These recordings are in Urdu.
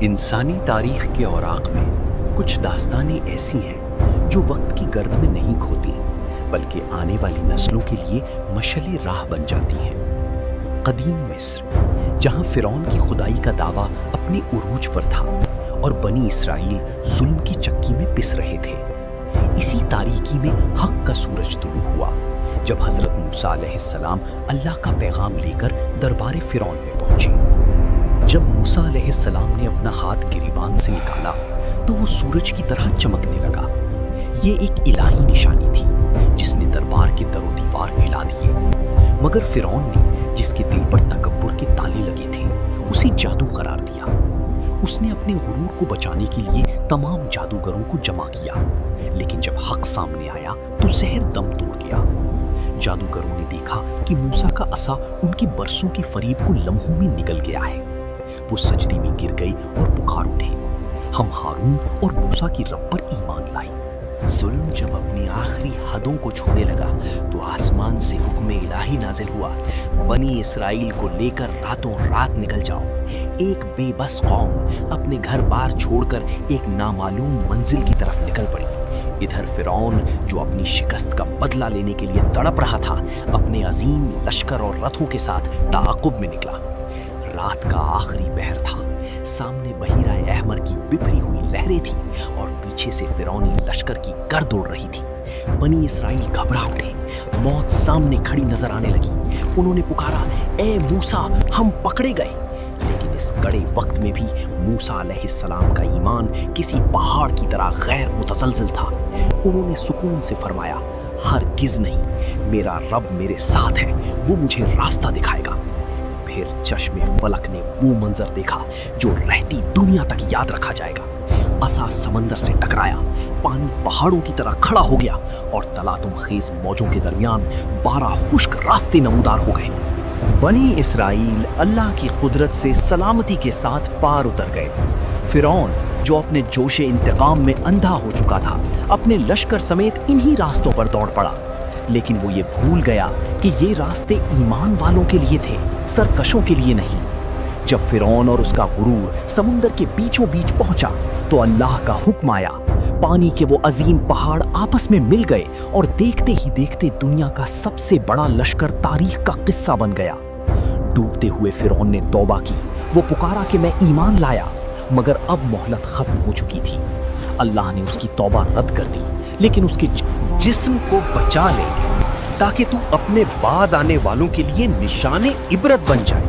انسانی تاریخ کے اوراق میں کچھ داستانیں ایسی ہیں جو وقت کی گرد میں نہیں کھوتی بلکہ آنے والی نسلوں کے لیے مشعل راہ بن جاتی ہیں۔ قدیم مصر، جہاں فرعون کی خدائی کا دعویٰ اپنے عروج پر تھا اور بنی اسرائیل ظلم کی چکی میں پس رہے تھے، اسی تاریکی میں حق کا سورج طلوع ہوا جب حضرت موسیٰ علیہ السلام اللہ کا پیغام لے کر دربار فرعون میں پہنچے۔ جب موسیٰ علیہ السلام نے اپنا ہاتھ گریبان سے نکالا تو وہ سورج کی طرح چمکنے لگا۔ یہ ایک الہی نشانی تھی جس نے دربار کے در و دیوار ہلا دیے، مگر فرعون نے، جس کے دل پر تکبر کے تالے لگے تھے، اسے جادو قرار دیا۔ اس نے اپنے غرور کو بچانے کے لیے تمام جادوگروں کو جمع کیا، لیکن جب حق سامنے آیا تو زہر دم توڑ گیا۔ جادوگروں نے دیکھا کہ موسیٰ کا عصا ان کے برسوں کے فریب کو لمحوں میں نگل گیا ہے۔ وہ سجدے میں گر گئے اور پکار اٹھے، ہم ہارون اور موسیٰ کی رب پر ایمان لائے۔ ظلم جب اپنی آخری حدوں کو چھونے لگا تو آسمان سے حکم الہی نازل ہوا، بنی اسرائیل کو لے کر راتوں رات نکل جاؤ۔ ایک بے بس قوم اپنے گھر بار چھوڑ کر ایک نامعلوم منزل کی طرف نکل پڑی۔ ادھر فرعون، جو اپنی شکست کا بدلہ لینے کے لیے تڑپ رہا تھا، اپنے عظیم لشکر اور رتھوں کے ساتھ تعاقب میں نکلا۔ رات کا آخری پہر تھا، سامنے بحیرہ احمر کی بکھری ہوئی لہریں تھیں اور پیچھے سے فرعونی لشکر کی گرد اڑ رہی تھی۔ بنی اسرائیل گھبرا اٹھے، موت سامنے کھڑی نظر آنے لگی۔ انہوں نے پکارا، اے موسیٰ، ہم پکڑے گئے۔ لیکن اس کڑے وقت میں بھی موسیٰ علیہ السلام کا ایمان کسی پہاڑ کی طرح غیر متزلزل تھا۔ انہوں نے سکون سے فرمایا، ہرگز نہیں، میرا رب میرے ساتھ ہے، وہ مجھے راستہ دکھائے گا۔ پھر چشم فلک نے وہ منظر دیکھا جو رہتی دنیا تک یاد رکھا جائے گا۔ عصا سمندر سے ٹکرایا، پانی پہاڑوں کی طرح کھڑا ہو گیا اور تلاطم خیز موجوں کے درمیان 12 خشک راستے نمودار ہو گئے۔ بنی اسرائیل اللہ کی قدرت سے سلامتی کے ساتھ پار اتر گئے۔ فرعون، جو اپنے جوش انتقام میں اندھا ہو چکا تھا، اپنے لشکر سمیت انہی راستوں پر دوڑ پڑا، لیکن وہ یہ بھول گیا کہ یہ راستے ایمان والوں کے لیے تھے، سرکشوں کے لیے نہیں۔ جب فرعون اور اس کا غرور سمندر کے بیچوں بیچ پہنچا تو اللہ کا حکم آیا، پانی کے وہ عظیم پہاڑ آپس میں مل گئے اور دیکھتے ہی دیکھتے دنیا کا سب سے بڑا لشکر تاریخ کا قصہ بن گیا۔ ڈوبتے ہوئے فرعون نے توبہ کی، وہ پکارا کہ میں ایمان لایا، مگر اب مہلت ختم ہو چکی تھی۔ اللہ نے اس کی توبہ رد کر دی، لیکن اس کے جسم کو بچا لیں گے تاکہ تو اپنے بعد آنے والوں کے لیے نشان عبرت بن جائے۔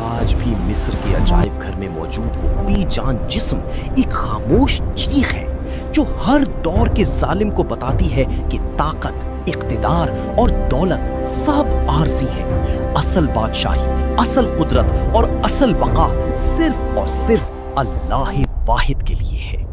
آج بھی مصر کے عجائب گھر میں موجود وہ بے جان جسم ایک خاموش چیخ ہے جو ہر دور کے ظالم کو بتاتی ہے کہ طاقت، اقتدار اور دولت سب عارضی ہیں، اصل بادشاہی، اصل قدرت اور اصل بقا صرف اور صرف اللہ واحد کے لیے ہے۔